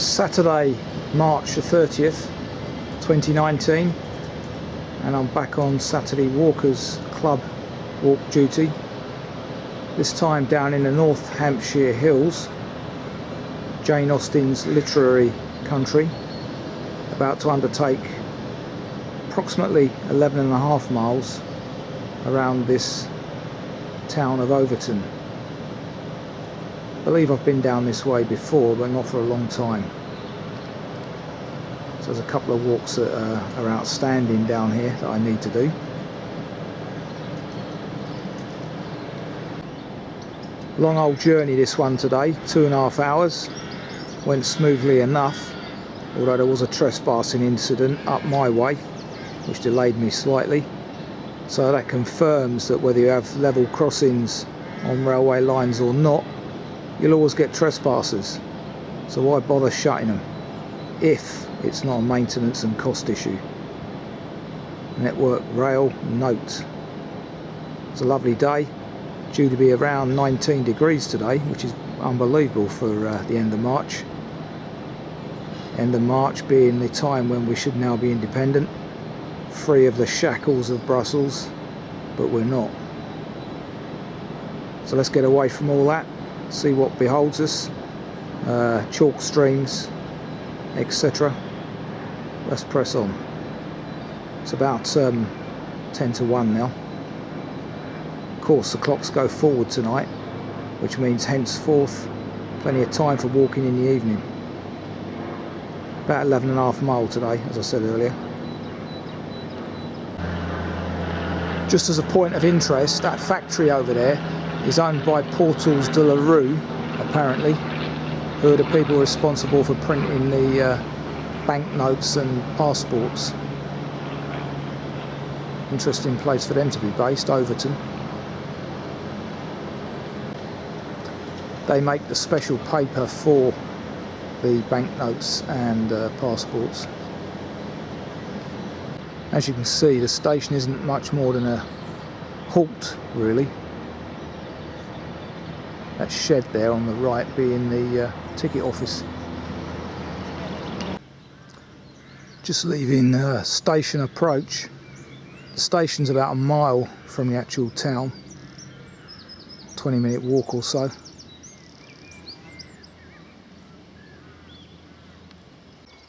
Saturday, March the 30th, 2019, and I'm back on Saturday Walkers Club walk duty, this time down in the North Hampshire hills, Jane Austen's literary country, about to undertake approximately 11.5 miles around this town of Overton. I believe I've been down this way before, but not for a long time. So there's a couple of walks that are outstanding down here that I need to do. Long old journey this one today, 2.5 hours. Went smoothly enough, although there was a trespassing incident up my way which delayed me slightly. So that confirms that whether you have level crossings on railway lines or not, you'll always get trespassers. So why bother shutting them if it's not a maintenance and cost issue? Network Rail note. It's a lovely day, due to be around 19 degrees today, which is unbelievable for the end of March. End of March being the time when we should now be independent, free of the shackles of Brussels, but we're not. So let's get away from all that, see what beholds us, chalk streams, etc. Let's press on. It's about 10 to 1 now. Of course the clocks go forward tonight, which means henceforth plenty of time for walking in the evening. About 11.5 miles today, as I said earlier. Just as a point of interest, that factory over there is owned by Portals de la Rue, apparently, who are the people responsible for printing the banknotes and passports. Interesting place for them to be based, Overton. They make the special paper for the banknotes and passports. As you can see, the station isn't much more than a halt, really. That shed there on the right being the ticket office. Just leaving station approach. The station's about a mile from the actual town, 20-minute walk or so.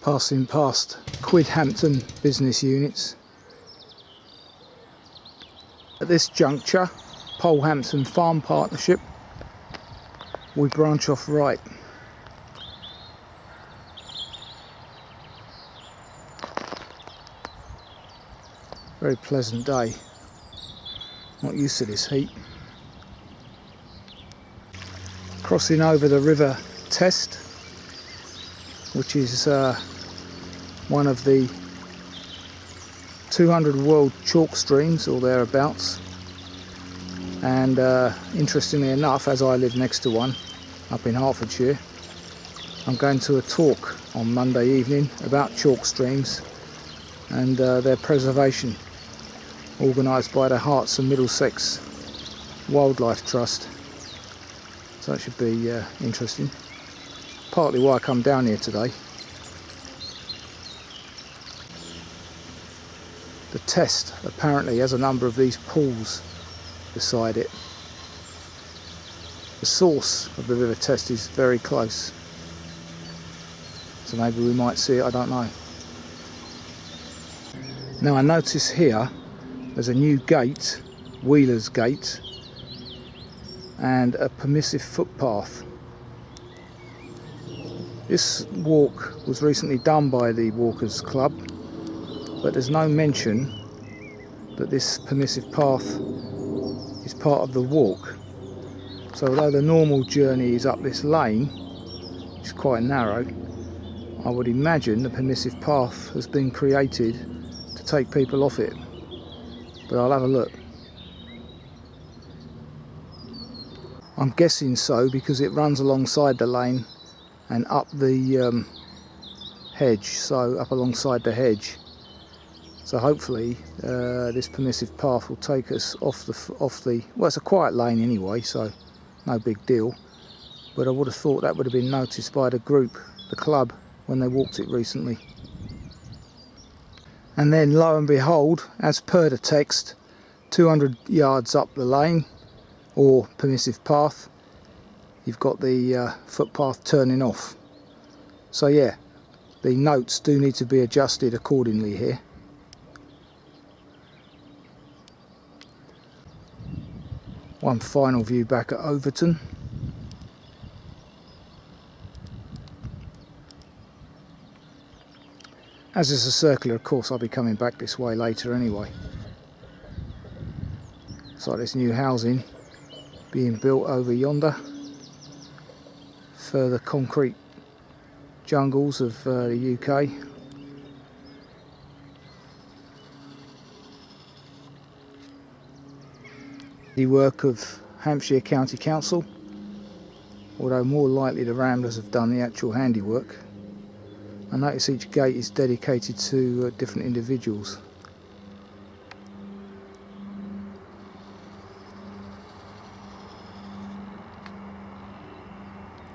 Passing past Quidhampton business units. At this juncture, Polehampton Farm Partnership, we branch off right. Very pleasant day. Not used to this heat. Crossing over the River Test, which is one of the 200 world chalk streams or thereabouts, and interestingly enough, as I live next to one up in Hertfordshire, I'm going to a talk on Monday evening about chalk streams and their preservation, organised by the Herts and Middlesex Wildlife Trust. So that should be interesting. Partly why I come down here today. The Test apparently has a number of these pools beside it. The source of the River Test is very close, so maybe we might see it, I don't know. Now I notice here there's a new gate, Wheeler's Gate, and a permissive footpath. This walk was recently done by the Walkers Club, but there's no mention that this permissive path is part of the walk. So although the normal journey is up this lane, which is quite narrow, I would imagine the permissive path has been created to take people off it. But I'll have a look. I'm guessing so because it runs alongside the lane and up the hedge, so up alongside the hedge. So hopefully this permissive path will take us off the well, it's a quiet lane anyway, so no big deal, but I would have thought that would have been noticed by the group the club when they walked it recently. And then lo and behold, as per the text, 200 yards up the lane or permissive path, you've got the footpath turning off. So yeah, the notes do need to be adjusted accordingly here. One final view back at Overton. As is a circular, of course, I'll be coming back this way later anyway. It's like this new housing being built over yonder. Further concrete jungles of the UK. The work of Hampshire County Council, although more likely the Ramblers have done the actual handiwork. I notice each gate is dedicated to different individuals.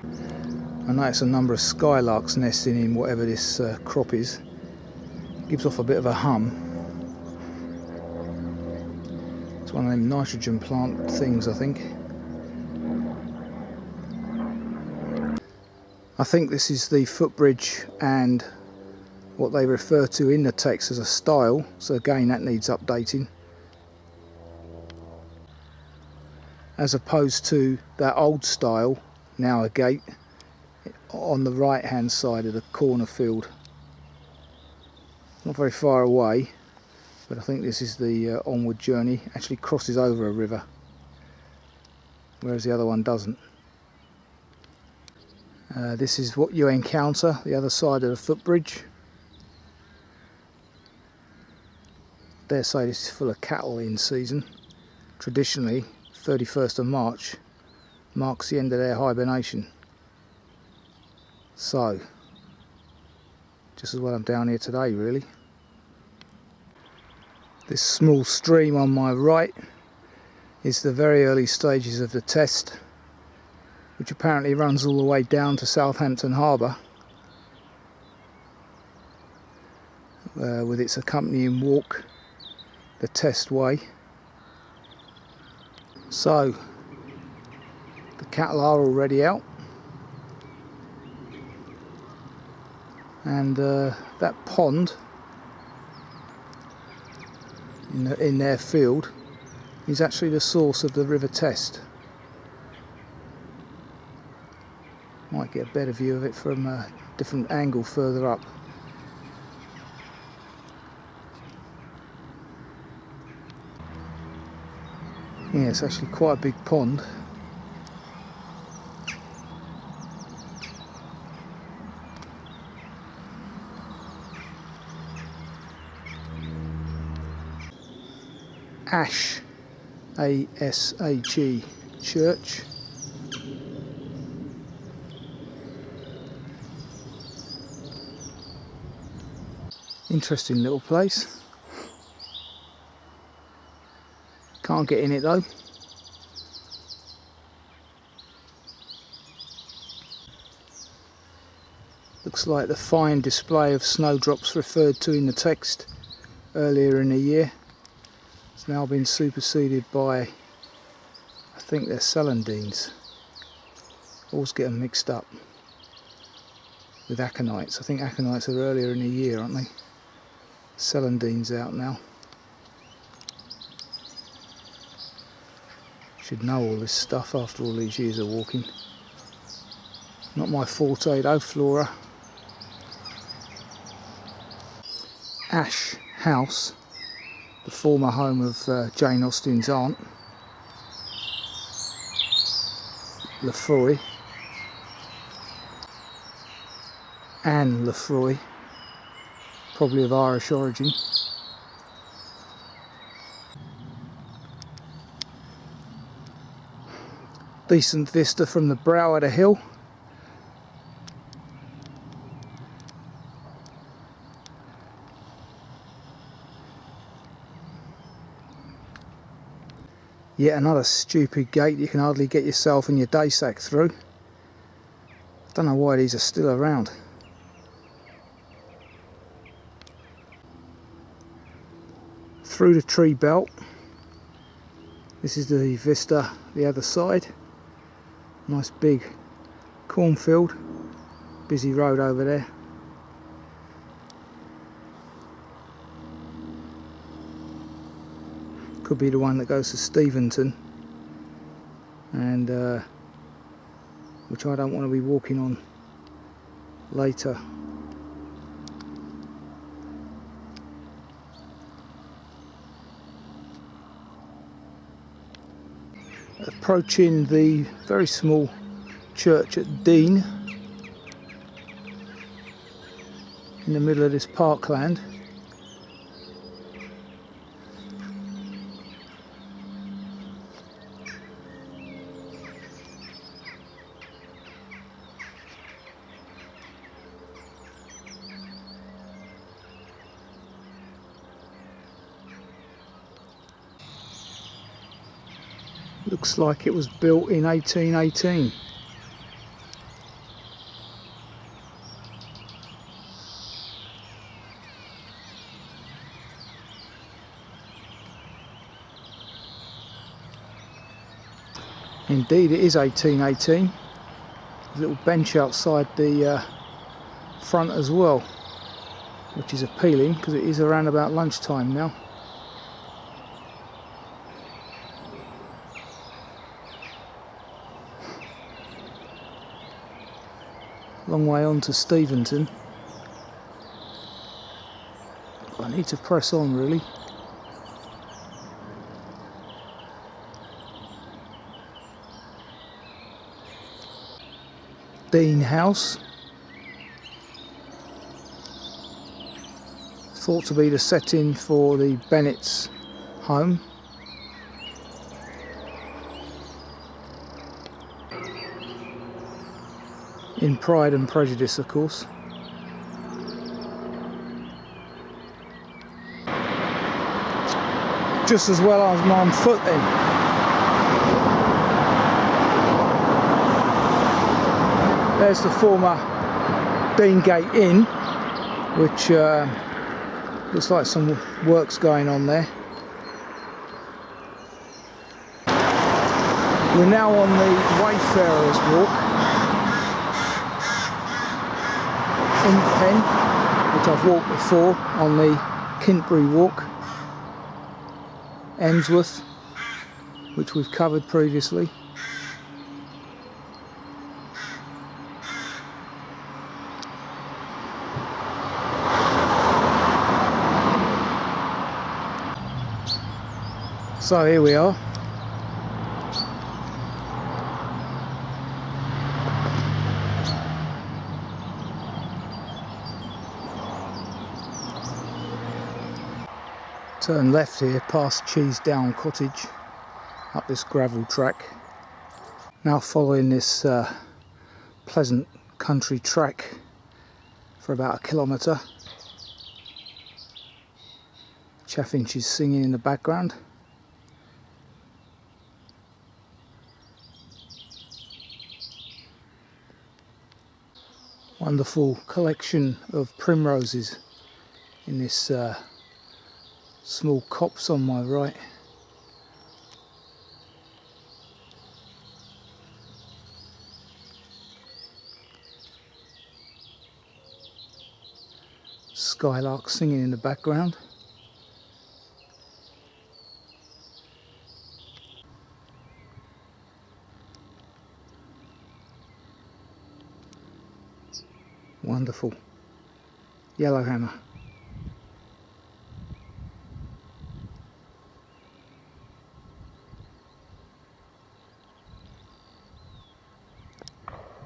I notice a number of skylarks nesting in whatever this crop is. Gives off a bit of a hum. It's one of them nitrogen plant things, I think. I think this is the footbridge and what they refer to in the text as a stile, so again that needs updating. As opposed to that old style, now a gate, on the right hand side of the corner field. Not very far away, but I think this is the onward journey. Actually crosses over a river, whereas the other one doesn't. This is what you encounter, the other side of the footbridge. Dare say this is full of cattle in season. Traditionally, 31st of March marks the end of their hibernation. So, just as well I'm down here today, really. This small stream on my right is the very early stages of the test, which apparently runs all the way down to Southampton Harbour, with its accompanying walk, the test way. So, the cattle are already out, and that pond in their field is actually the source of the River Test. Might get a better view of it from a different angle further up. Yeah, it's actually quite a big pond. Ashe, A-S-H-E, church. Interesting little place. Can't get in it though. Looks like the fine display of snowdrops referred to in the text earlier in the year has now been superseded by, I think they're celandines. Always get them mixed up with aconites. I think aconites are earlier in the year, aren't they? Celandines out now. Should know all this stuff after all these years of walking. Not my forte though, flora. Ashe House, the former home of Jane Austen's aunt, Lefroy, Anne Lefroy, probably of Irish origin. Decent vista from the brow of the hill. Yet another stupid gate you can hardly get yourself and your day sack through. Don't know why these are still around. through the tree belt. This is the vista the other side. Nice big cornfield, busy road over there. Could be the one that goes to Steventon, and which I don't want to be walking on later. Approaching the very small church at Dean in the middle of this parkland. Looks like it was built in 1818. Indeed, it is 1818. There's a little bench outside the front as well, which is appealing because it is around about lunchtime now. Long way on to Steventon. I need to press on really. Dean House. Thought to be the setting for the Bennet's home. In Pride and Prejudice, of course. Just as well as I'm on foot then. There's the former Deangate Inn, which looks like some work's going on there. We're now on the Wayfarers Walk in Penn, which I've walked before on the Kintbury Walk, Emsworth, which we've covered previously. So here we are. Turn left here past Cheesedown Cottage up this gravel track. Now following this pleasant country track for about a kilometre. Chaffinches singing in the background. Wonderful collection of primroses in this small copse on my right. Skylark singing in the background. Wonderful. Yellowhammer.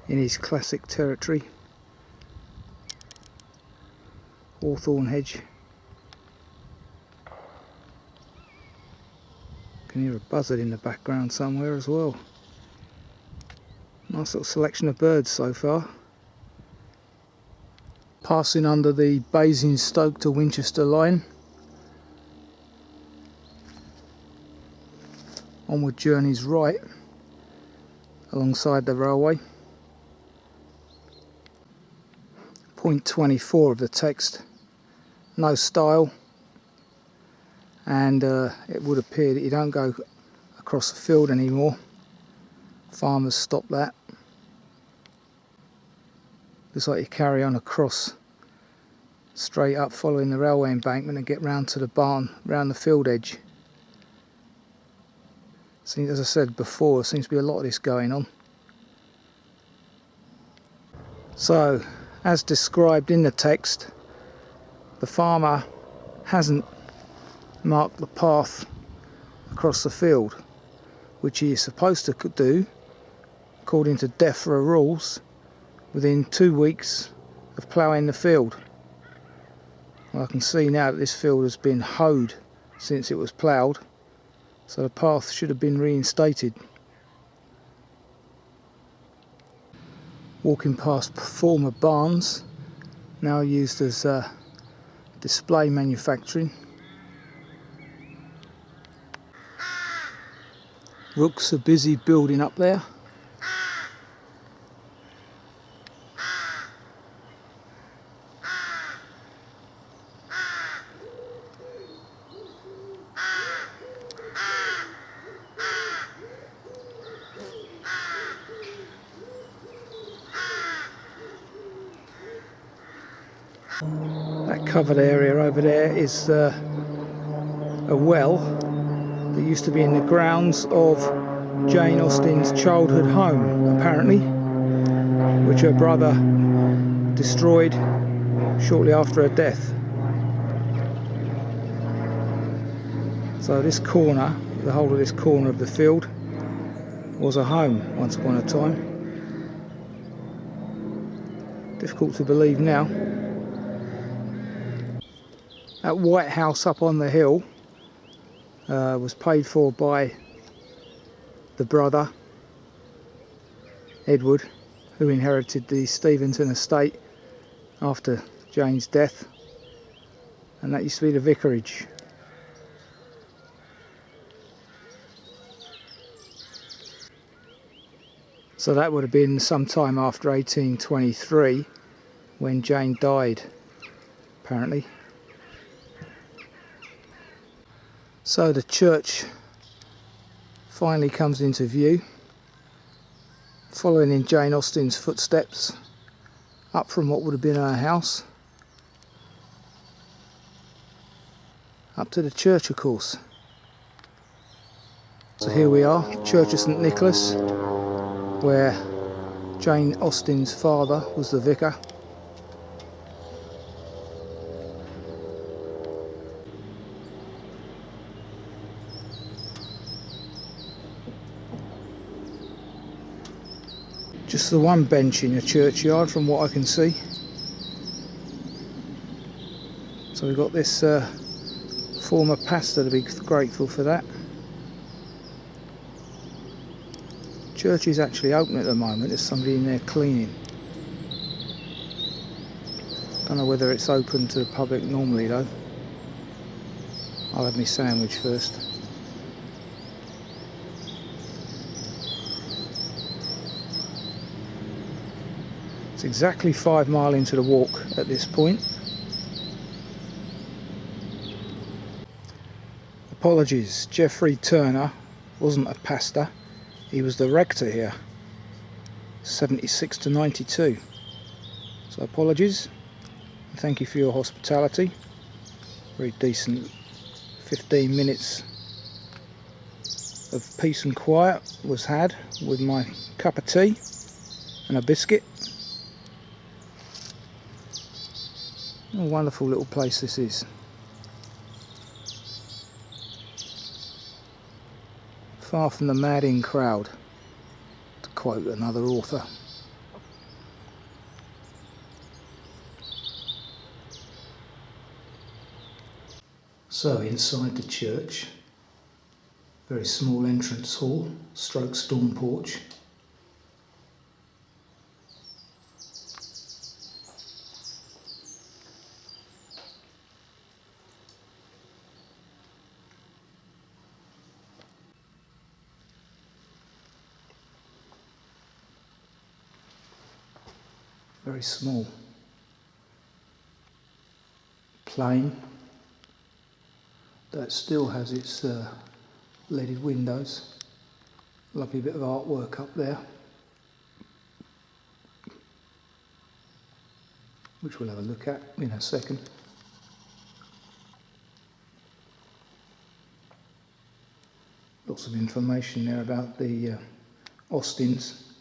In his classic territory, hawthorn hedge. Can hear a buzzard in the background somewhere as well. Nice little selection of birds so far. Passing under the Basingstoke to Winchester line. Onward journeys right alongside the railway. Point 24 of the text. No style and it would appear that you don't go across the field anymore. Farmers stopped that. Looks like you carry on across straight up following the railway embankment and get round to the barn, round the field edge. As I said before, there seems to be a lot of this going on. So, as described in the text, the farmer hasn't marked the path across the field, which he is supposed to do, according to DEFRA rules, within 2 weeks of ploughing the field. Well, I can see now that this field has been hoed since it was ploughed, so the path should have been reinstated. Walking past former barns, now used as display manufacturing. Rooks are busy building up there. That covered area over there is a well that used to be in the grounds of Jane Austen's childhood home, apparently, which her brother destroyed shortly after her death. So this corner, the whole of this corner of the field, was a home once upon a time. Difficult to believe now. That white house up on the hill was paid for by the brother, Edward, who inherited the Steventon estate after Jane's death, and that used to be the vicarage. So that would have been sometime after 1823 when Jane died, apparently. So the church finally comes into view, following in Jane Austen's footsteps, up from what would have been her house, up to the church, of course. So here we are, Church of St Nicholas, where Jane Austen's father was the vicar. Just the one bench in the churchyard from what I can see. So we've got this former pastor to be grateful for that. Church is actually open at the moment. There's somebody in there cleaning. Don't know whether it's open to the public normally though. I'll have my sandwich first. It's exactly 5 miles into the walk at this point. Apologies, Geoffrey Turner wasn't a pastor, he was the rector here, 76 to 92. So apologies, and thank you for your hospitality. Very decent 15 minutes of peace and quiet was had with my cup of tea and a biscuit. What a wonderful little place this is. Far from the madding crowd, to quote another author. So inside the church, very small entrance hall, stroke storm porch. Very small, plain, that still has its leaded windows. Lovely bit of artwork up there, which we'll have a look at in a second. Lots of information there about the Austens,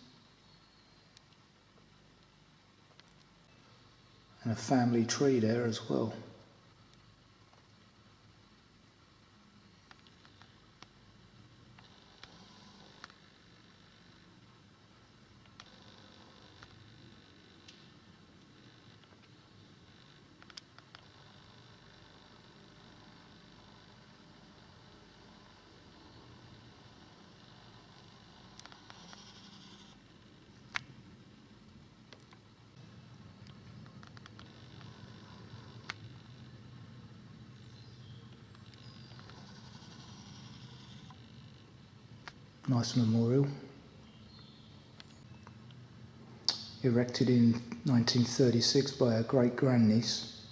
and a family tree there as well. Nice memorial. Erected in 1936 by her great-grandniece,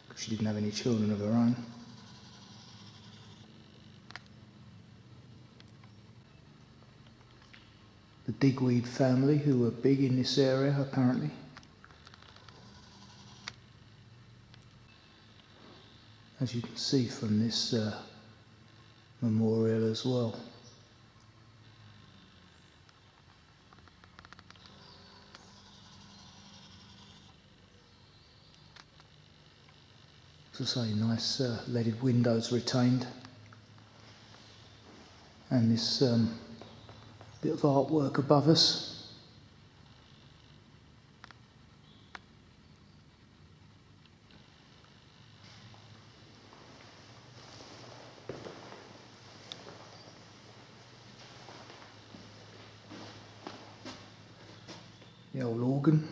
because she didn't have any children of her own. The Digweed family, who were big in this area apparently. As you can see from this memorial as well. As I say, nice leaded windows retained, and this bit of artwork above us. The old organ.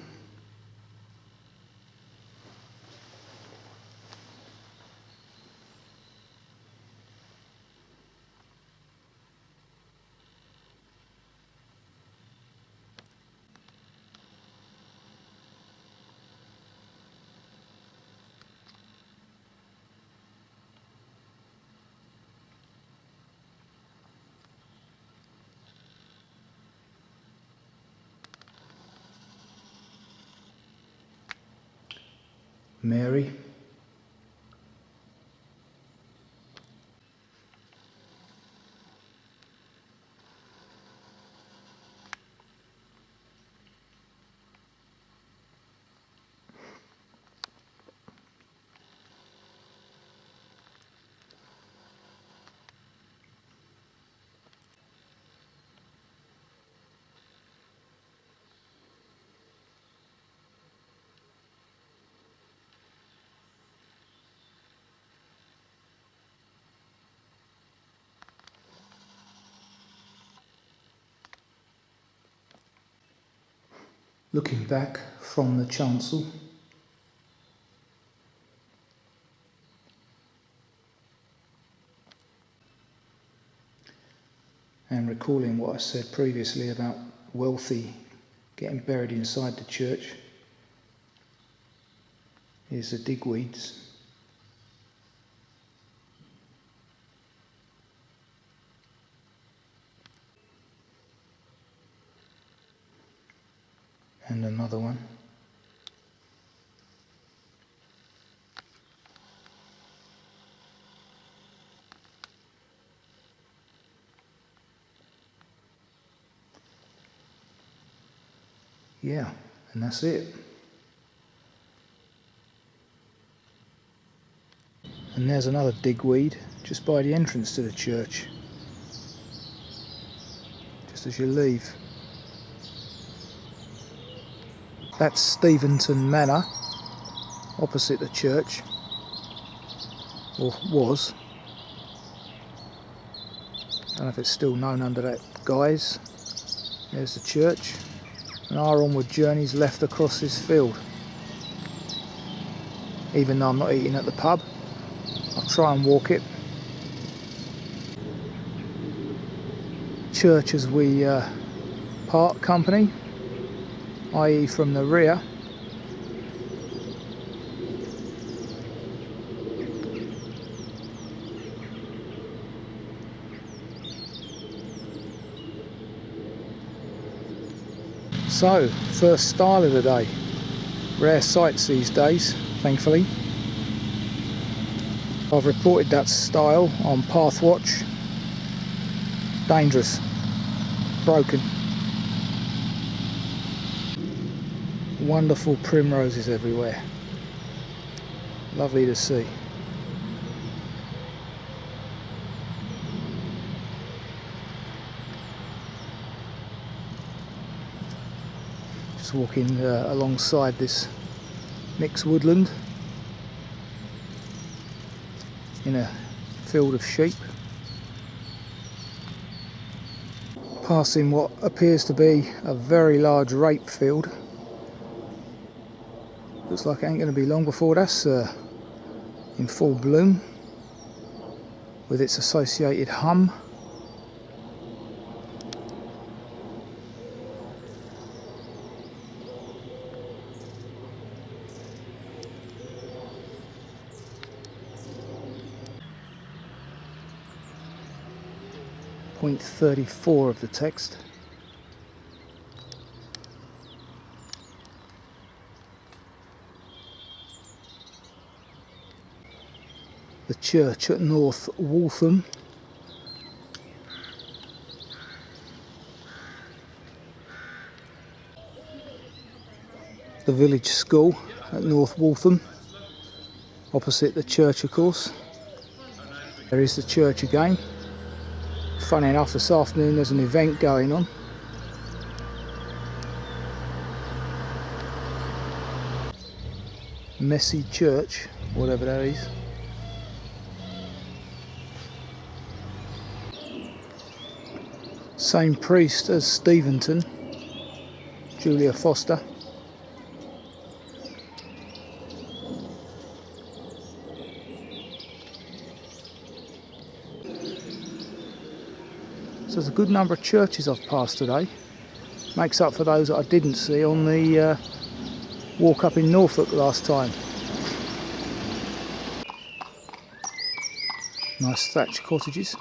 Mary. Looking back from the chancel, and recalling what I said previously about wealthy getting buried inside the church, here's the Digweeds. And another one. Yeah, and that's it. And there's another digweed just by the entrance to the church, just as you leave. That's Steventon Manor, opposite the church, or was. Don't know if it's still known under that guise. There's the church, and our onward journey's left across this field. Even though I'm not eating at the pub, I'll try and walk it. Church as we part company, i.e. from the rear. So, first style of the day. Rare sights these days, thankfully. I've reported that style on Path Watch. Dangerous. Broken. Wonderful primroses everywhere. Lovely to see. Just walking alongside this mixed woodland in a field of sheep. Passing what appears to be a very large rape field. Looks like it ain't going to be long before that's in full bloom with its associated hum. Point 34 of the text. The church at North Waltham. The village school at North Waltham, opposite the church of course. There is the church again. Funny enough, this afternoon there's an event going on. Messy church, whatever that is. Same priest as Steventon, Julia Foster. So there's a good number of churches I've passed today. Makes up for those that I didn't see on the walk up in Norfolk last time. Nice thatched cottages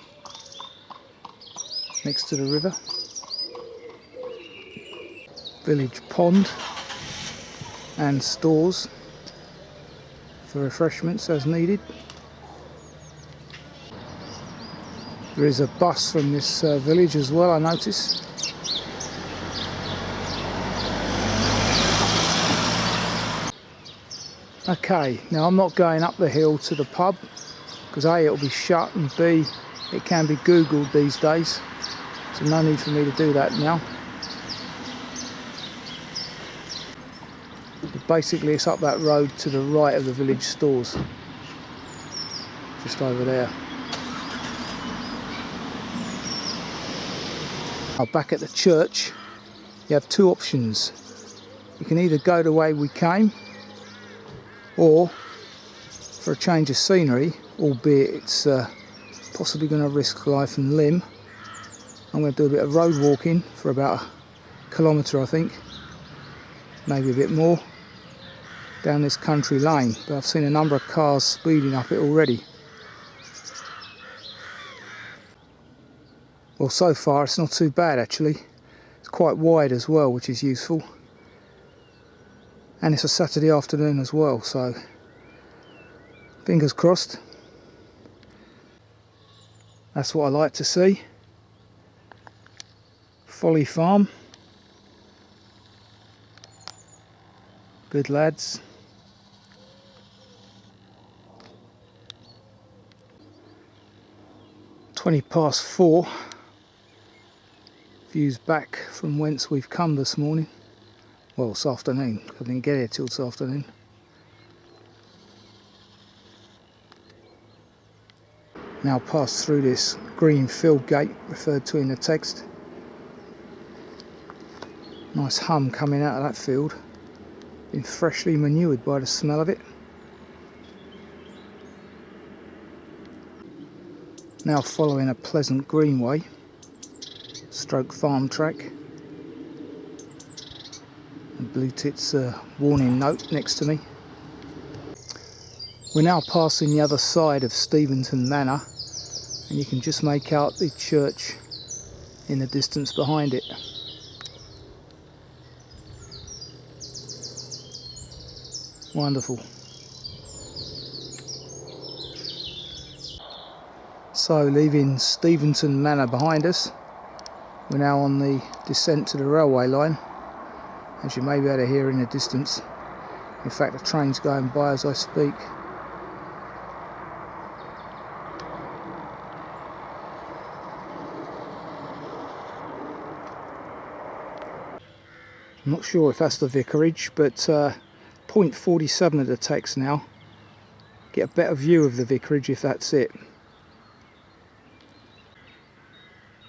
next to the river. Village pond and stores for refreshments as needed. There is a bus from this village as well, I notice. Okay, now I'm not going up the hill to the pub because A, it'll be shut, and B, it can be googled these days, so no need for me to do that now. But basically it's up that road to the right of the village stores, just over there. Now back at the church you have two options. You can either go the way we came, or for a change of scenery, albeit it's possibly going to risk life and limb, I'm going to do a bit of road walking for about a kilometre I think, maybe a bit more, down this country lane, but I've seen a number of cars speeding up it already. Well, so far it's not too bad actually. It's quite wide as well, which is useful. And it's a Saturday afternoon as well, so fingers crossed. That's what I like to see. Folly Farm. Good lads. "4:20. Views back from whence we've come this morning. Well, this afternoon. I didn't get here till this afternoon. Now pass through this green field gate referred to in the text. Nice hum coming out of that field. Been freshly manured by the smell of it. Now following a pleasant greenway, stroke farm track. And Blue Tit's warning note next to me. We're now passing the other side of Steventon Manor, and you can just make out the church in the distance behind it. Wonderful. So, leaving Steventon Manor behind us, we're now on the descent to the railway line, as you may be able to hear in the distance. In fact, the train's going by as I speak. I'm not sure if that's the vicarage, but point 47 of the text now. Get a better view of the vicarage if that's it.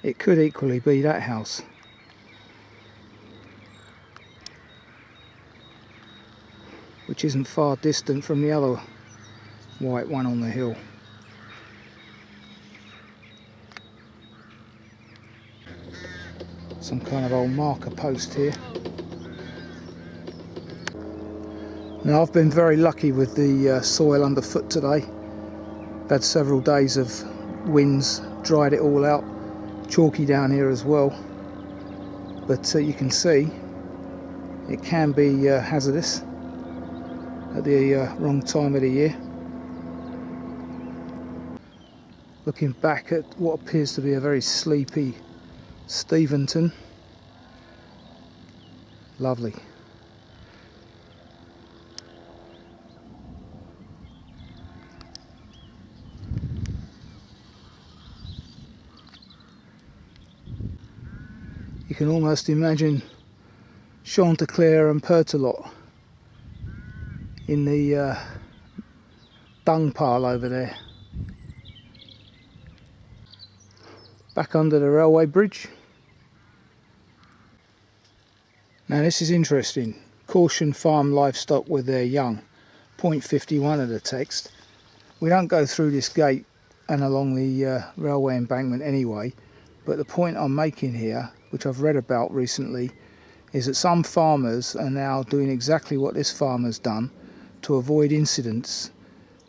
It could equally be that house. Which isn't far distant from the other white one on the hill. Some kind of old marker post here. Now, I've been very lucky with the soil underfoot today. I've had several days of winds, dried it all out. Chalky down here as well. But you can see it can be hazardous at the wrong time of the year. Looking back at what appears to be a very sleepy Steventon. Lovely. You can almost imagine Chanticleer and Pertelot in the dung pile over there. Back under the railway bridge. Now this is interesting. Caution farm livestock with their young. Point 51 of the text. We don't go through this gate and along the railway embankment anyway, but the point I'm making here, which I've read about recently, is that some farmers are now doing exactly what this farmer's done to avoid incidents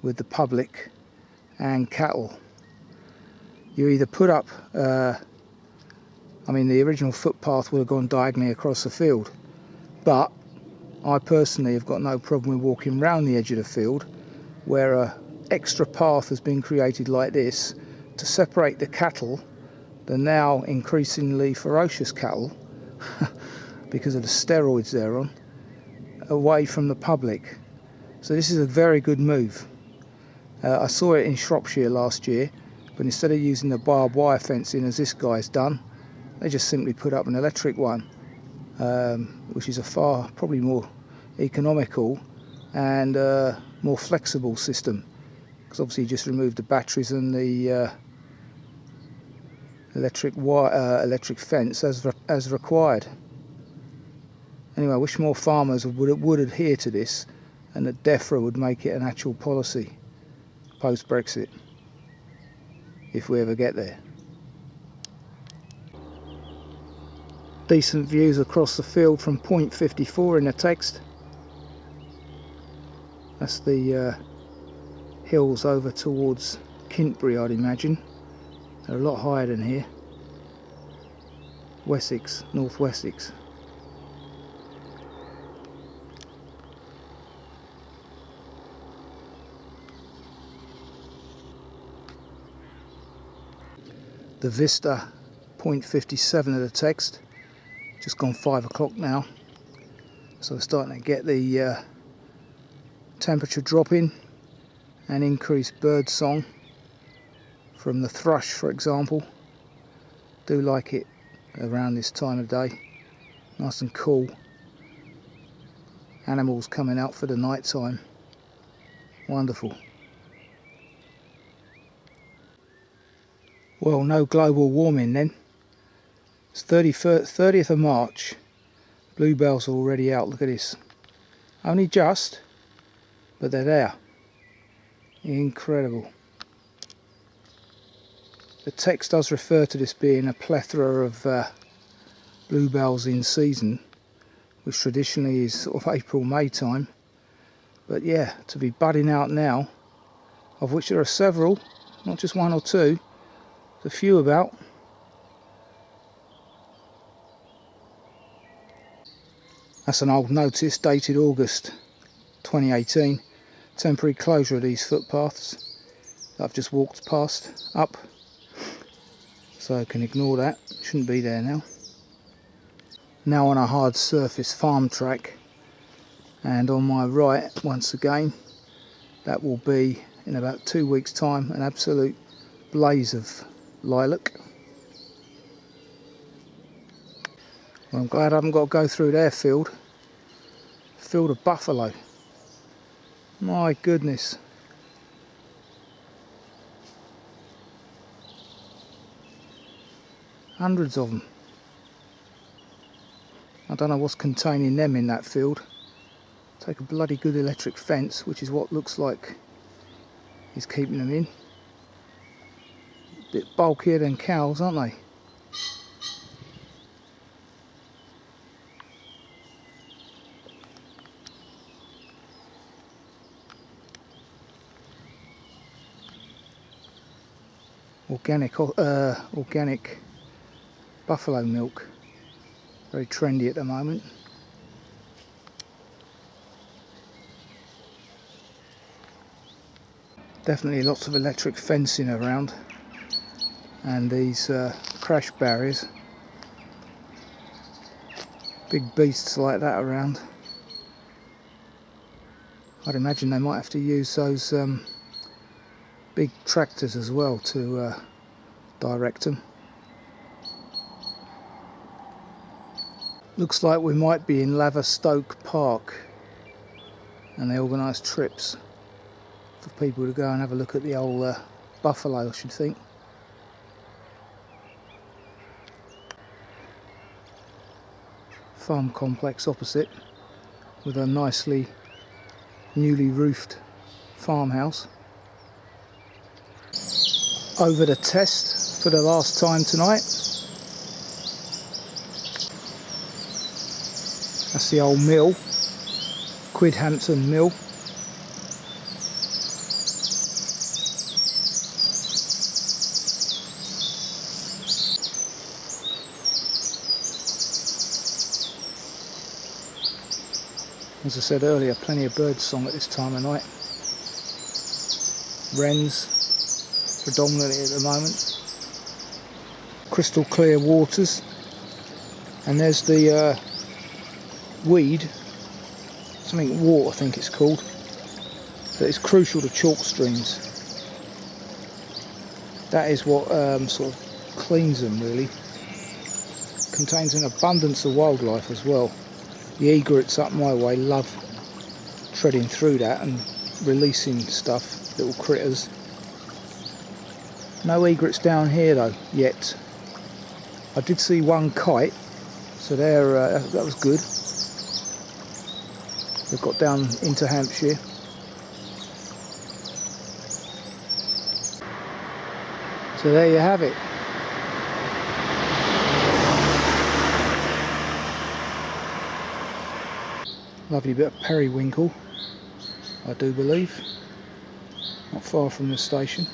with the public and cattle. You either put up, the original footpath would have gone diagonally across the field, but I personally have got no problem with walking round the edge of the field where a extra path has been created like this to separate the cattle, the now increasingly ferocious cattle, because of the steroids they're on, away from the public. So this is a very good move. I saw it in Shropshire last year, but instead of using the barbed wire fencing as this guy's done, they just simply put up an electric one, which is a far, probably more economical and more flexible system, because obviously you just remove the batteries and the electric fence as required. Anyway, I wish more farmers would adhere to this, and that DEFRA would make it an actual policy post-Brexit, if we ever get there. Decent views across the field from point 54 in the text. That's the hills over towards Kintbury, I'd imagine. They're a lot higher than here. Wessex, North Wessex. The vista, point 57 of the text. Just gone 5 o'clock now. So we're starting to get the temperature dropping and increased bird song from the thrush, for example. Do like it around this time of day. Nice and cool. Animals coming out for the night time. Wonderful. Well, no global warming then. It's 30th of March. Bluebells are already out. Look at this. Only just, but they're there. Incredible. The text does refer to this being a plethora of bluebells in season, which traditionally is sort of April-May time. But yeah, to be budding out now, of which there are several, not just one or two, a few about. That's an old notice dated August 2018. Temporary closure of these footpaths that I've just walked past up, so I can ignore that, shouldn't be there now. Now on a hard surface farm track, and on my right once again, that will be in about 2 weeks time an absolute blaze of lilac. Well, I'm glad I haven't got to go through their field of buffalo. My goodness. Hundreds of them. I don't know what's containing them in that field. Take a bloody good electric fence, which is what looks like is keeping them in. Bit bulkier than cows, aren't they? Organic buffalo milk, very trendy at the moment. Definitely lots of electric fencing around, and these crash barriers. Big beasts like that around. I'd imagine they might have to use those big tractors as well to direct them. Looks like we might be in Laverstoke Park, and they organise trips for people to go and have a look at the old buffalo, I should think. Farm complex opposite, with a nicely newly roofed farmhouse. Over the test for the last time tonight. That's the old mill, Quidhampton Mill. As I said earlier, plenty of bird song at this time of night. Wrens predominantly at the moment. Crystal clear waters, and there's the weed, something wart I think it's called, that is crucial to chalk streams. That is what sort of cleans them really. Contains an abundance of wildlife as well. The egrets up my way love treading through that and releasing stuff, little critters. No egrets down here though, yet. I did see one kite, so there, that was good. They've got down into Hampshire. So there you have it. Lovely bit of periwinkle, I do believe. Not far from the station.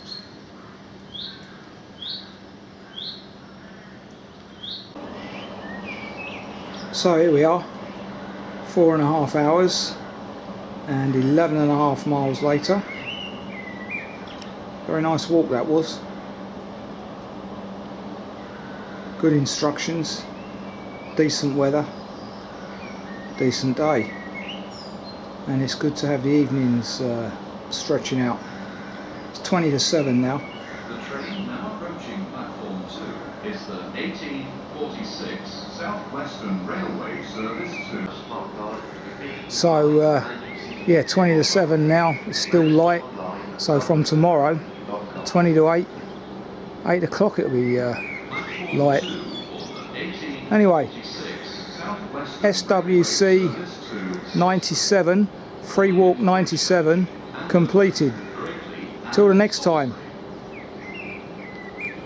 So here we are, 4.5 hours and 11.5 miles later. Very nice walk that was. Good instructions, decent weather, decent day. And it's good to have the evenings stretching out. It's 20 to 7 now. The train now approaching platform 2 is the 1846 Southwestern Railway service to... So yeah, 20 to 7 now, it's still light. So from tomorrow, 20 to 8 o'clock it'll be light. Anyway, SWC 97, free walk 97 completed. Till the next time.